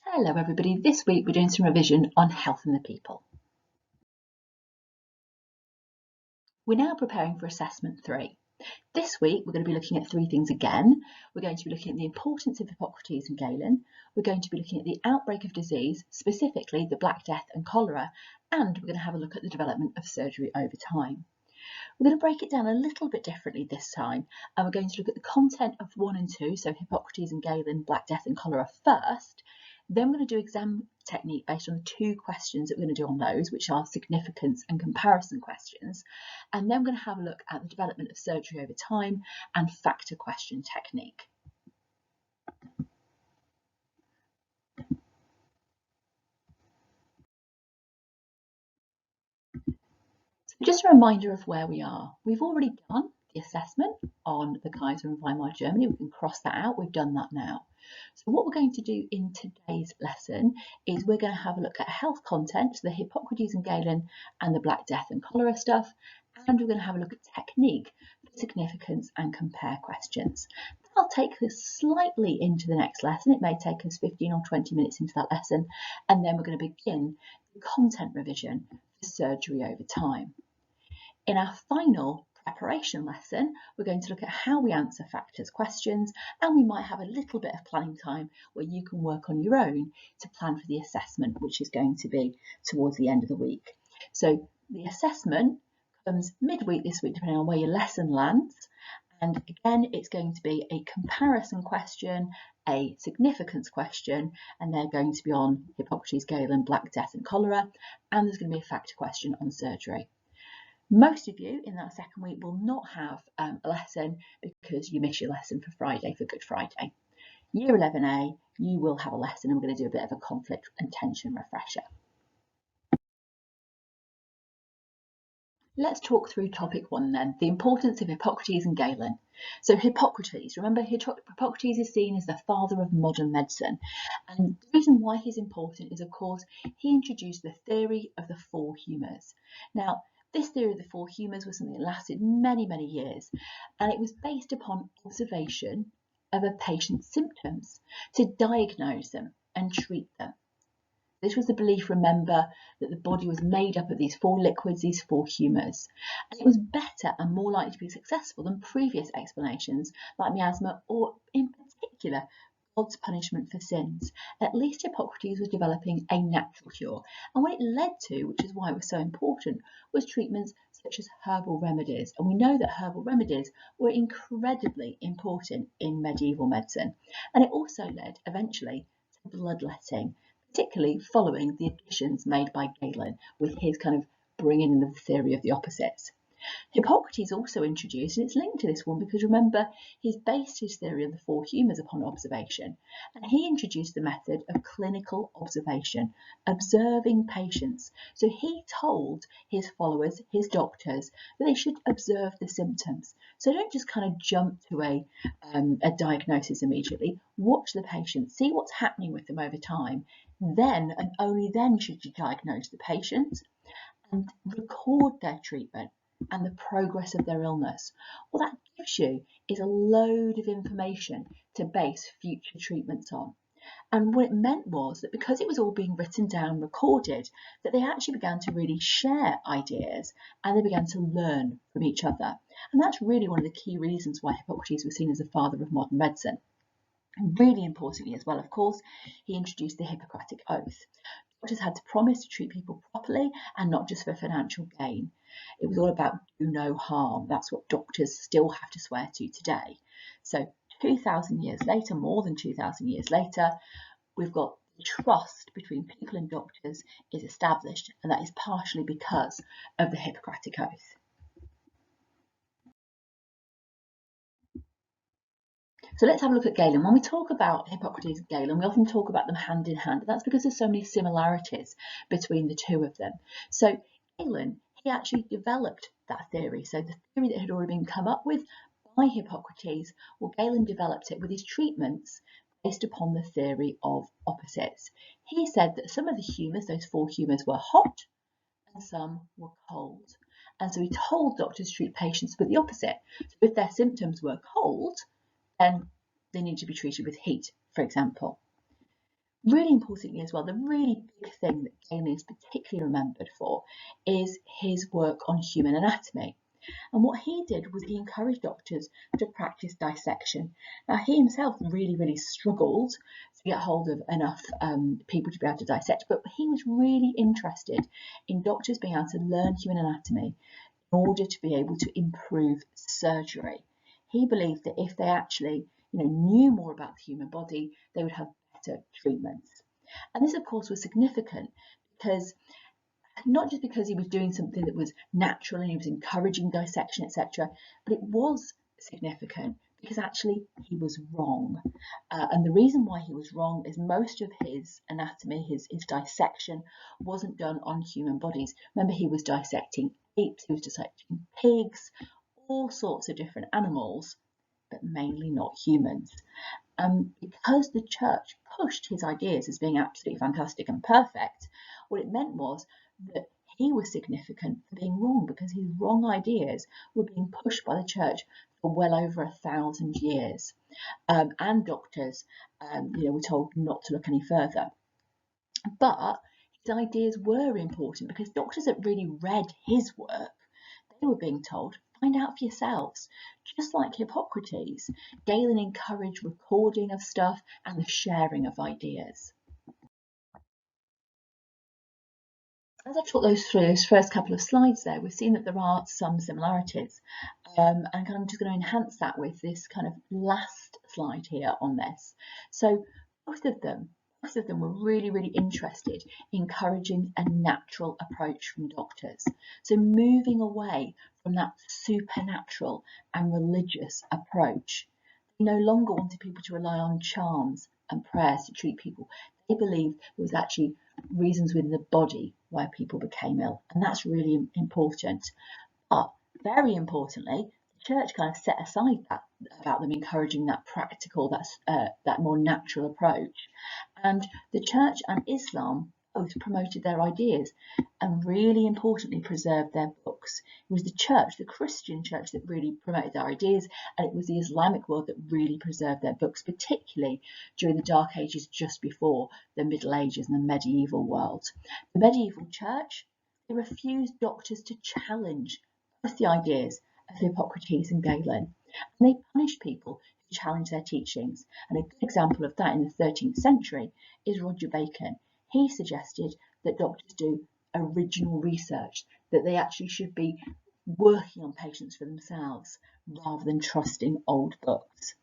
Hello everybody, this week we're doing some revision on health and the people. We're now preparing for assessment 3. This week we're going to be looking at 3 things again. We're going to be looking at the importance of Hippocrates and Galen, we're going to be looking at the outbreak of disease, specifically the Black Death and cholera, and we're going to have a look at the development of surgery over time. We're going to break it down a little bit differently this time, and we're going to look at the content of 1 and 2, so Hippocrates and Galen, Black Death and cholera first. Then we're going to do exam technique based on the 2 questions that we're going to do on those, which are significance and comparison questions. And then we're going to have a look at the development of surgery over time and factor question technique. So just a reminder of where we are. We've already done the assessment on the Kaiser and Weimar Germany. We can cross that out. We've done that now. So what we're going to do in today's lesson is we're going to have a look at health content, so the Hippocrates and Galen and the Black Death and cholera stuff, and we're going to have a look at technique for significance and compare questions. That'll take us slightly into the next lesson. It may take us 15 or 20 minutes into that lesson, and then we're going to begin the content revision for surgery over time. In our final preparation lesson, we're going to look at how we answer factors questions, and we might have a little bit of planning time where you can work on your own to plan for the assessment, which is going to be towards the end of the week. So the assessment comes midweek this week, depending on where your lesson lands. And again, it's going to be a comparison question, a significance question, and they're going to be on Hippocrates, Galen, Black Death and cholera, and there's going to be a factor question on surgery. Most of you in that second week will not have a lesson because you miss your lesson for Friday, for Good Friday. Year 11A, you will have a lesson, and we're going to do a bit of a conflict and tension refresher. Let's talk through topic 1 then, the importance of Hippocrates and Galen. So Hippocrates, remember Hippocrates is seen as the father of modern medicine, and the reason why he's important is, of course, he introduced the theory of the 4 humours. Now, this theory of the 4 humours was something that lasted many, many years, and it was based upon observation of a patient's symptoms to diagnose them and treat them. This was the belief, remember, that the body was made up of these 4 liquids, these 4 humours, and it was better and more likely to be successful than previous explanations like miasma or, in particular, God's punishment for sins. At least Hippocrates was developing a natural cure, and what it led to, which is why it was so important, was treatments such as herbal remedies. And we know that herbal remedies were incredibly important in medieval medicine, and it also led eventually to bloodletting, particularly following the additions made by Galen with his kind of bringing in the theory of the opposites. Hippocrates also introduced, and it's linked to this one because remember, he's based his theory of the 4 humours upon observation, and he introduced the method of clinical observation, observing patients. So he told his followers, his doctors, that they should observe the symptoms. So don't just kind of jump to a diagnosis immediately. Watch the patient, see what's happening with them over time. Then and only then should you diagnose the patient and record their treatment and the progress of their illness. What that gives you is a load of information to base future treatments on. And what it meant was that because it was all being written down, recorded, that they actually began to really share ideas and they began to learn from each other. And that's really one of the key reasons why Hippocrates was seen as the father of modern medicine. And really importantly as well, of course, he introduced the Hippocratic Oath. Doctors had to promise to treat people properly and not just for financial gain. It was all about do no harm. That's what doctors still have to swear to today. So 2,000 years later, more than 2,000 years later, we've got the trust between people and doctors is established, and that is partially because of the Hippocratic Oath. So let's have a look at Galen. When we talk about Hippocrates and Galen, we often talk about them hand in hand. And that's because there's so many similarities between the 2 of them. So Galen, he actually developed that theory. So the theory that had already been come up with by Hippocrates, well, Galen developed it with his treatments based upon the theory of opposites. He said that some of the humours, those 4 humours, were hot and some were cold. And so he told doctors to treat patients with the opposite. So if their symptoms were cold, then they need to be treated with heat, for example. Really importantly as well, the really big thing that Galen is particularly remembered for is his work on human anatomy. And what he did was he encouraged doctors to practice dissection. Now, he himself really struggled to get hold of enough people to be able to dissect, but he was really interested in doctors being able to learn human anatomy in order to be able to improve surgery. He believed that if they actually knew more about the human body, they would have better treatments. And this, of course, was significant because not just because he was doing something that was natural and he was encouraging dissection, etc., but it was significant because actually he was wrong. And the reason why he was wrong is most of his anatomy, his dissection, wasn't done on human bodies. Remember, he was dissecting apes, he was dissecting pigs, all sorts of different animals, but mainly not humans. Because the church pushed his ideas as being absolutely fantastic and perfect, what it meant was that he was significant for being wrong, because his wrong ideas were being pushed by the church for well over 1,000 years. And doctors, were told not to look any further. But his ideas were important because doctors that really read his work, they were being told, find out for yourselves. Just like Hippocrates, Galen encouraged recording of stuff and the sharing of ideas. As I've talked those through those first couple of slides there, we've seen that there are some similarities. And I'm just going to enhance that with this kind of last slide here on this. So both of them were really interested in encouraging a natural approach from doctors. So moving away from that supernatural and religious approach. They no longer wanted people to rely on charms and prayers to treat people. They believed there was actually reasons within the body why people became ill, and that's really important. But very importantly, the church kind of set aside that about them encouraging that practical, that more natural approach, and the church and Islam both promoted their ideas and really importantly preserved their books. It was the church, the Christian church, that really promoted their ideas, and it was the Islamic world that really preserved their books, particularly during the Dark Ages just before the Middle Ages and the medieval world. The medieval church, they refused doctors to challenge both the ideas of Hippocrates and Galen, and they punished people who challenged their teachings. And a good example of that in the 13th century is Roger Bacon. He suggested that doctors do original research, that they actually should be working on patients for themselves rather than trusting old books.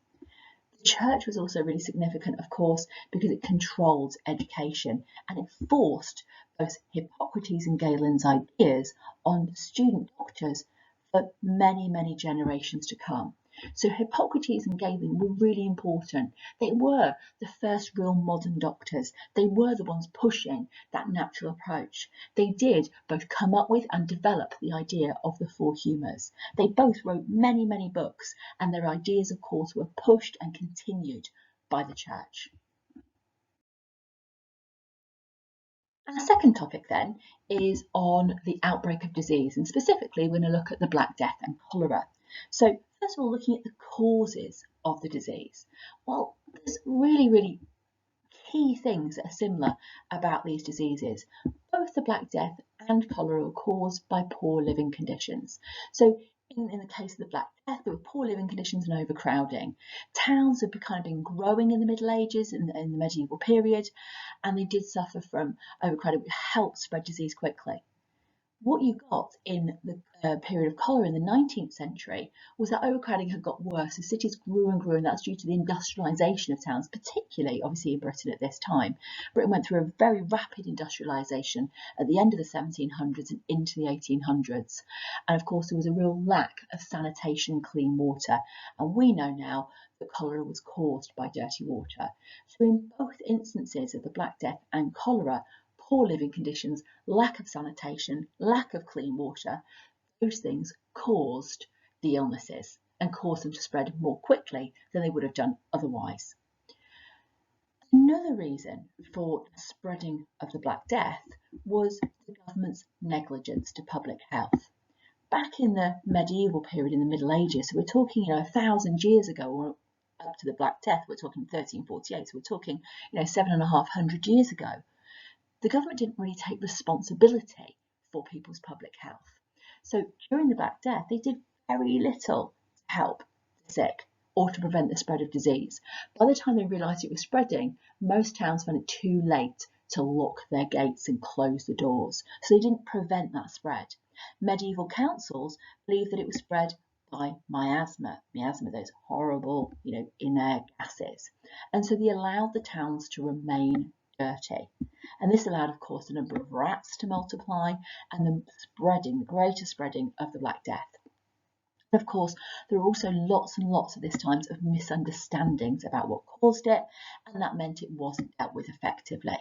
The church was also really significant, of course, because it controlled education and it forced both Hippocrates and Galen's ideas on student doctors for many generations to come. So Hippocrates and Galen were really important. They were the first real modern doctors. They were the ones pushing that natural approach. They did both come up with and develop the idea of the four humours. They both wrote many books, and their ideas, of course, were pushed and continued by the church. Our second topic then is on the outbreak of disease, and specifically we're going to look at the Black Death and cholera. So first of all, looking at the causes of the disease. Well, there's really key things that are similar about these diseases. Both the Black Death and cholera were caused by poor living conditions. So in the case of the Black Death, there were poor living conditions and overcrowding. Towns had kind of been growing in the Middle Ages, in the medieval period, and they did suffer from overcrowding, which helped spread disease quickly. What you got in the period of cholera in the 19th century was that overcrowding had got worse as cities grew and that's due to the industrialisation of towns, particularly obviously in Britain at this time. Britain went through a very rapid industrialisation at the end of the 1700s and into the 1800s, and of course there was a real lack of sanitation and clean water, and we know now that cholera was caused by dirty water. So in both instances of the Black Death and cholera, poor living conditions, lack of sanitation, lack of clean water, those things caused the illnesses and caused them to spread more quickly than they would have done otherwise. Another reason for the spreading of the Black Death was the government's negligence to public health. Back in the medieval period, in the Middle Ages, so we're talking 1,000 years ago, or up to the Black Death, we're talking 1348, so we're talking 7,500 years ago, the government didn't really take responsibility for people's public health. So during the Black Death, they did very little to help the sick or to prevent the spread of disease. By the time they realised it was spreading, most towns found it too late to lock their gates and close the doors. So they didn't prevent that spread. Medieval councils believed that it was spread by miasma, those horrible, inert gases. And so they allowed the towns to remain dirty. And this allowed, of course, the number of rats to multiply and the greater spreading of the Black Death. Of course, there are also lots and lots at this time of misunderstandings about what caused it, and that meant it wasn't dealt with effectively.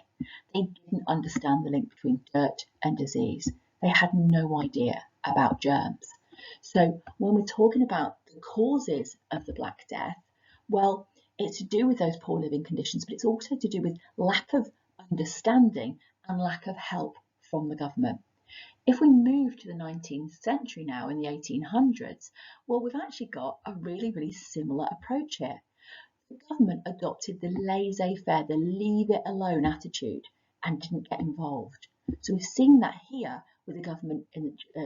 They didn't understand the link between dirt and disease. They had no idea about germs. So when we're talking about the causes of the Black Death, well, it's to do with those poor living conditions, but it's also to do with lack of understanding and lack of help from the government. If we move to the 19th century now, in the 1800s, well, we've actually got a really, really similar approach here. The government adopted the laissez-faire, the leave it alone attitude, and didn't get involved. So we've seen that here with the government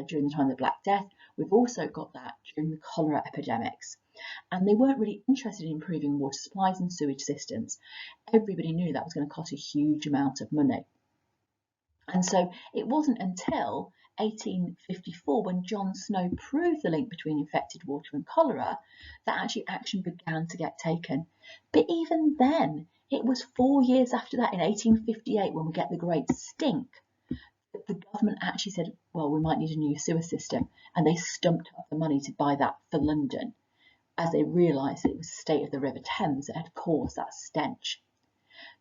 during the time of the Black Death. We've also got that during the cholera epidemics. And they weren't really interested in improving water supplies and sewage systems. Everybody knew that was going to cost a huge amount of money. And so it wasn't until 1854, when John Snow proved the link between infected water and cholera, that actually action began to get taken. But even then, it was 4 years after that, in 1858, when we get the Great Stink, that the government actually said, well, we might need a new sewer system. And they stumped up the money to buy that for London, as they realised that it was the state of the River Thames that had caused that stench.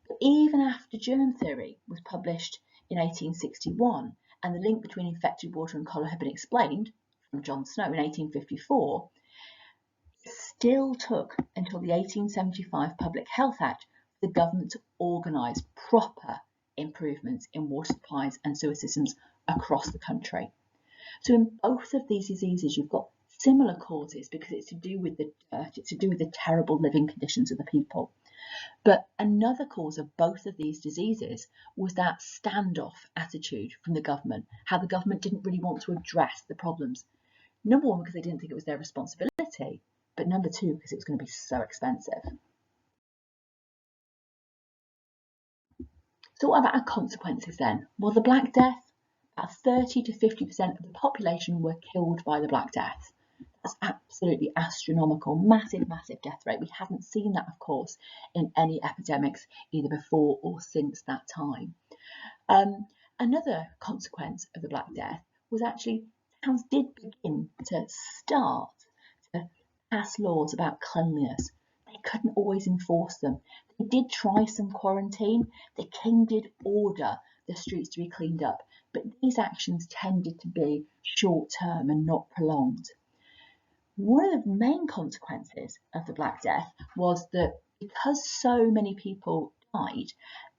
But even after germ theory was published in 1861, and the link between infected water and cholera had been explained from John Snow in 1854, it still took until the 1875 Public Health Act for the government to organise proper improvements in water supplies and sewer systems across the country. So in both of these diseases, you've got similar causes because it's to do with the dirt, it's to do with the terrible living conditions of the people. But another cause of both of these diseases was that standoff attitude from the government, how the government didn't really want to address the problems. Number one, because they didn't think it was their responsibility, but number two, because it was going to be so expensive. So what about our consequences then? Well, the Black Death, about 30 to 50% of the population were killed by the Black Death. That's absolutely astronomical, massive, massive death rate. We haven't seen that, of course, in any epidemics either before or since that time. Another consequence of the Black Death was actually towns did begin to start to pass laws about cleanliness. They couldn't always enforce them. They did try some quarantine. The king did order the streets to be cleaned up, but these actions tended to be short-term and not prolonged. One of the main consequences of the Black Death was that because so many people died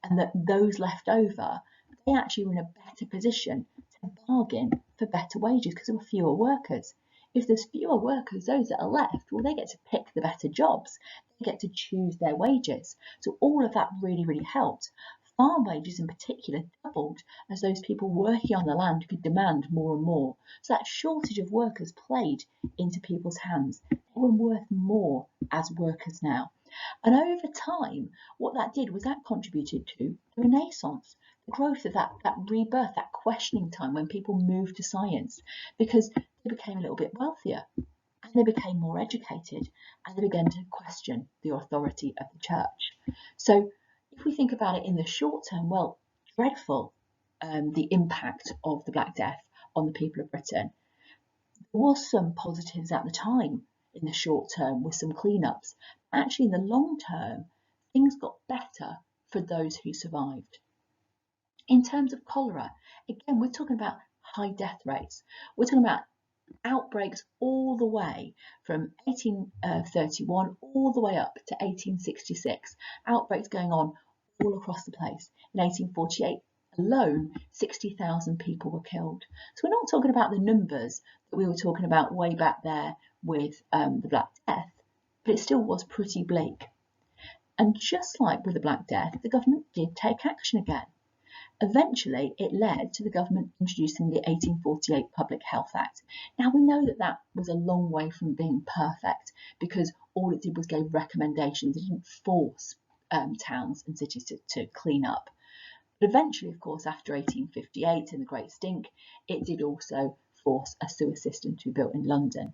and that those left over, they actually were in a better position to bargain for better wages because there were fewer workers. If there's fewer workers, those that are left, well, they get to pick the better jobs. They get to choose their wages. So all of that really, really helped. Farm wages in particular doubled as those people working on the land could demand more and more. So that shortage of workers played into people's hands. They were worth more as workers now. And over time, what that did was that contributed to the Renaissance, the growth of that rebirth, that questioning time when people moved to science because they became a little bit wealthier and they became more educated and they began to question the authority of the church. So if we think about it in the short term, well, dreadful, the impact of the Black Death on the people of Britain. There was some positives at the time in the short term with some cleanups. Actually, in the long term, things got better for those who survived. In terms of cholera, again, we're talking about high death rates. We're talking about outbreaks all the way from 1831 all the way up to 1866. Outbreaks going on all across the place. In 1848 alone, 60,000 people were killed. So we're not talking about the numbers that we were talking about way back there with the Black Death. but it still was pretty bleak. And just like with the Black Death, the government did take action again. Eventually, it led to the government introducing the 1848 Public Health Act. Now, we know that that was a long way from being perfect because all it did was gave recommendations. It didn't force towns and cities to clean up. But eventually, of course, after 1858 and the Great Stink, it did also force a sewer system to be built in London.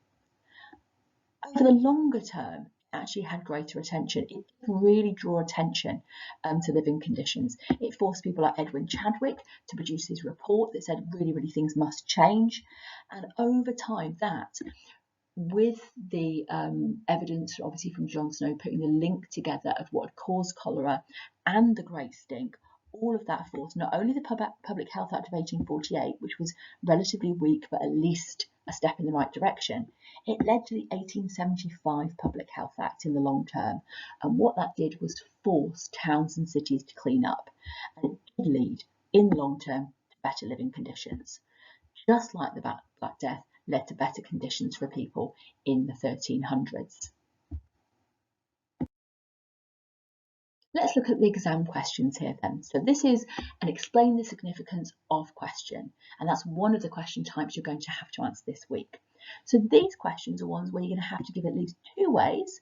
Over the longer term, it actually had greater attention. It did really draw attention to living conditions. It forced people like Edwin Chadwick to produce his report that said really things must change. And over time, that, with the evidence obviously from John Snow putting the link together of what had caused cholera and the Great Stink, all of that forced not only the Public Health Act of 1848, which was relatively weak but at least a step in the right direction, it led to the 1875 Public Health Act in the long term. And what that did was to force towns and cities to clean up. And it did lead, in the long term, to better living conditions. Just like the Black Death led to better conditions for people in the 1300s. Let's look at the exam questions here then. So this is an explain the significance of question, and that's one of the question types you're going to have to answer this week. So these questions are ones where you're going to have to give at least 2 ways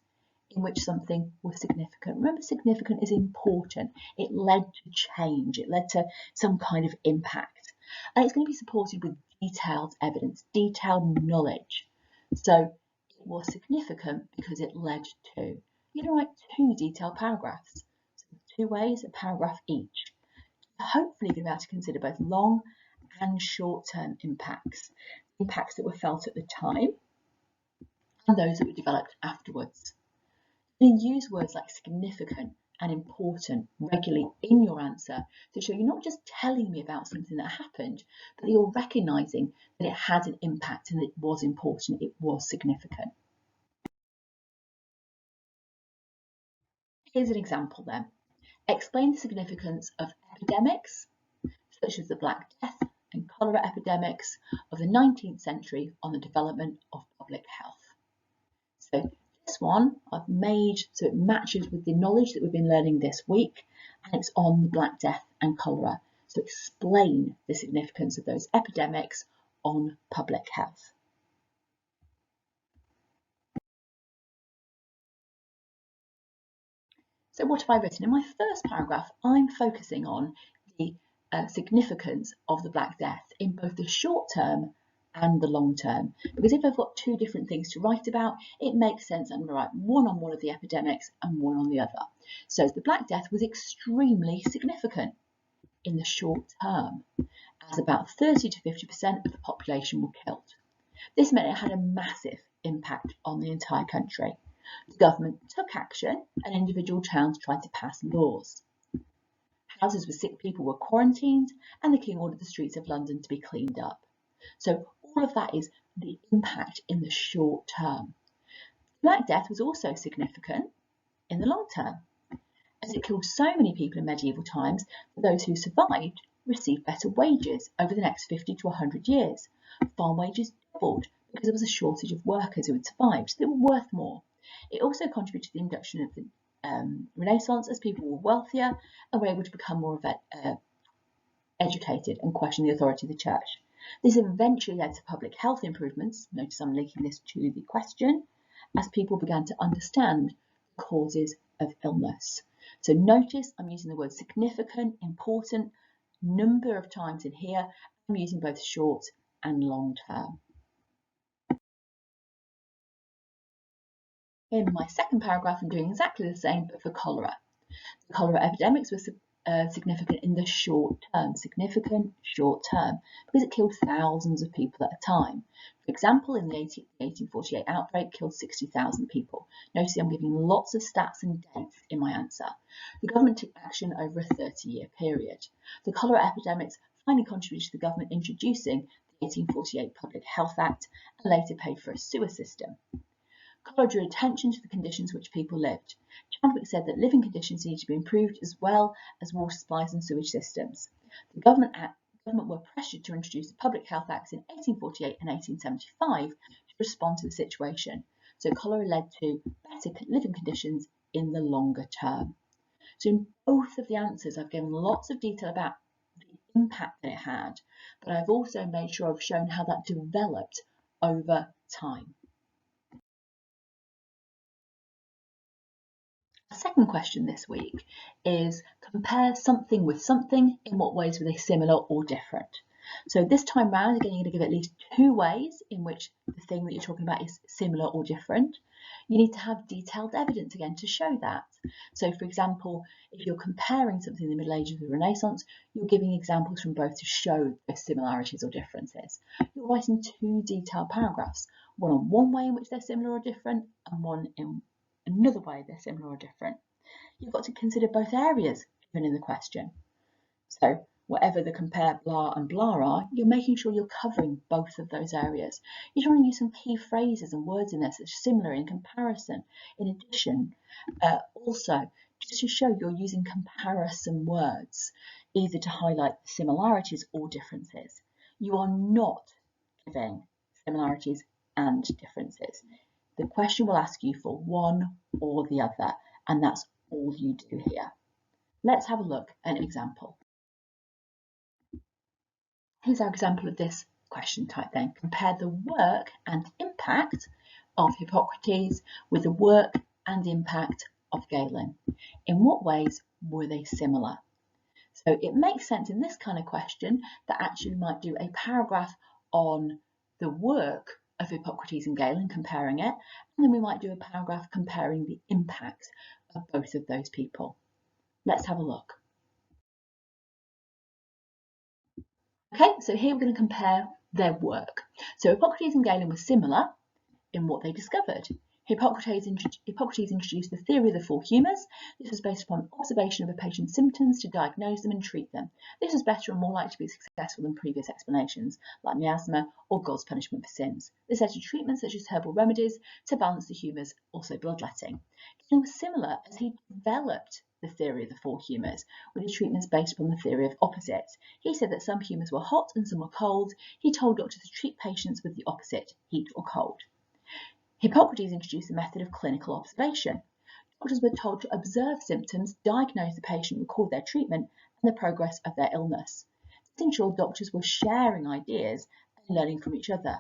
in which something was significant. Remember, significant is important. It led to change. It led to some kind of impact. And it's going to be supported with detailed evidence, detailed knowledge. So it was significant because it led to. You're going to write 2 detailed paragraphs. 2 ways, a paragraph each. Hopefully you're going to be able to consider both long and short-term impacts that were felt at the time and those that were developed afterwards. You use words like significant and important regularly in your answer to show you're not just telling me about something that happened, but you're recognising that it had an impact and it was important, it was significant. Here's an example then. Explain the significance of epidemics, such as the Black Death and cholera epidemics of the 19th century on the development of public health. So this one I've made so it matches with the knowledge that we've been learning this week, and it's on the Black Death and cholera. So explain the significance of those epidemics on public health. So what have I written? In my first paragraph, I'm focusing on the significance of the Black Death in both the short term and the long term. Because if I've got 2 different things to write about, it makes sense I'm going to write one on one of the epidemics and one on the other. So the Black Death was extremely significant in the short term, as about 30 to 50% of the population were killed. This meant it had a massive impact on the entire country. The government took action and individual towns tried to pass laws. Houses with sick people were quarantined and the king ordered the streets of London to be cleaned up. So all of that is the impact in the short term. Black Death was also significant in the long term, as it killed so many people in medieval times that those who survived received better wages over the next 50 to 100 years. Farm wages doubled because there was a shortage of workers who had survived, so they were worth more. It also contributed to the introduction of the Renaissance, as people were wealthier and were able to become more educated and question the authority of the church. This eventually led to public health improvements. Notice I'm linking this to the question, as people began to understand the causes of illness. So notice I'm using the word significant, important, number of times in here. I'm using both short and long term. In my second paragraph, I'm doing exactly the same, but for cholera. The cholera epidemics were significant in the short term, because it killed thousands of people at a time. For example, in the 1848 outbreak, killed 60,000 people. Notice I'm giving lots of stats and dates in my answer. The government took action over a 30-year period. The cholera epidemics finally contributed to the government introducing the 1848 Public Health Act and later paid for a sewer system. Cholera drew attention to the conditions which people lived. Chadwick said that living conditions needed to be improved as well as water supplies and sewage systems. The government were pressured to introduce the Public Health Acts in 1848 and 1875 to respond to the situation. So cholera led to better living conditions in the longer term. So in both of the answers, I've given lots of detail about the impact that it had, but I've also made sure I've shown how that developed over time. Our second question this week is compare something with something. In what ways were they similar or different? So this time round, again, you're going to give at least 2 ways in which the thing that you're talking about is similar or different. You need to have detailed evidence again to show that. So for example, if you're comparing something in the Middle Ages with the Renaissance, you're giving examples from both to show the similarities or differences. You're writing 2 detailed paragraphs, one on one way in which they're similar or different, and one in another way they're similar or different. You've got to consider both areas given in the question. So whatever the compare blah and blah are, you're making sure you're covering both of those areas. You're trying to use some key phrases and words in there such as similar, in comparison, in addition. Also, just to show you're using comparison words, either to highlight the similarities or differences. You are not giving similarities and differences. The question will ask you for one or the other, and that's all you do here. Let's have a look at an example. Here's our example of this question type then. Compare the work and impact of Hippocrates with the work and impact of Galen. In what ways were they similar? So it makes sense in this kind of question that actually we might do a paragraph on the work of Hippocrates and Galen, comparing it, and then we might do a paragraph comparing the impact of both of those people. Let's have a look. Okay, so here we're going to compare their work. So Hippocrates and Galen were similar in what they discovered. Hippocrates introduced the theory of the 4 humours. This was based upon observation of a patient's symptoms to diagnose them and treat them. This was better and more likely to be successful than previous explanations, like miasma or God's punishment for sins. This led to treatments such as herbal remedies to balance the humours, also bloodletting. Galen was similar as he developed the theory of the 4 humours, with his treatments based upon the theory of opposites. He said that some humours were hot and some were cold. He told doctors to treat patients with the opposite, heat or cold. Hippocrates introduced the method of clinical observation. Doctors were told to observe symptoms, diagnose the patient, record their treatment, and the progress of their illness. This ensured doctors were sharing ideas and learning from each other.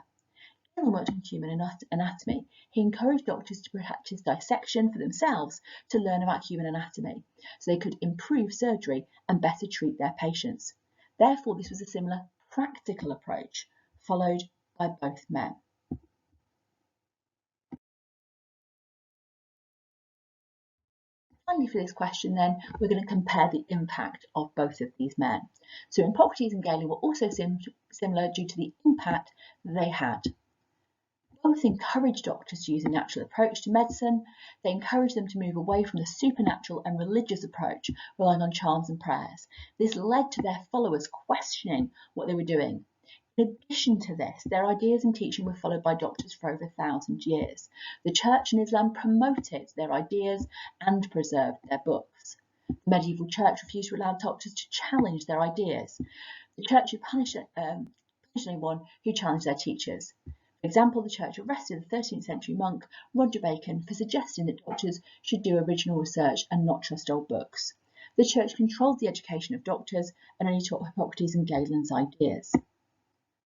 Galen worked on human anatomy. He encouraged doctors to practice dissection for themselves to learn about human anatomy, so they could improve surgery and better treat their patients. Therefore, this was a similar practical approach followed by both men. Finally, for this question then, we're going to compare the impact of both of these men. So Hippocrates and Galen were also similar due to the impact they had. Both encouraged doctors to use a natural approach to medicine. They encouraged them to move away from the supernatural and religious approach, relying on charms and prayers. This led to their followers questioning what they were doing. In addition to this, their ideas and teaching were followed by doctors for over 1,000 years. The Church and Islam promoted their ideas and preserved their books. The medieval church refused to allow doctors to challenge their ideas. The church would punish anyone who challenged their teachers. For example, the church arrested the 13th century monk Roger Bacon for suggesting that doctors should do original research and not trust old books. The church controlled the education of doctors and only taught Hippocrates and Galen's ideas.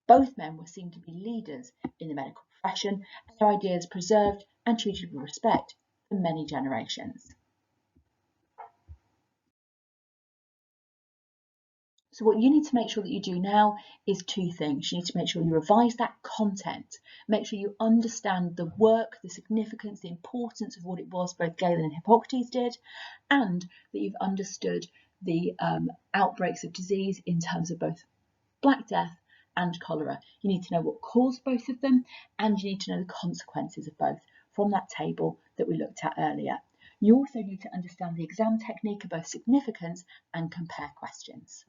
Both men were seen to be leaders in the medical profession, and their ideas preserved and treated with respect for many generations. So what you need to make sure that you do now is 2 things. You need to make sure you revise that content, make sure you understand the work, the significance, the importance of what it was both Galen and Hippocrates did, and that you've understood the outbreaks of disease in terms of both Black Death and cholera. You need to know what caused both of them, and you need to know the consequences of both from that table that we looked at earlier. You also need to understand the exam technique of both significance and compare questions.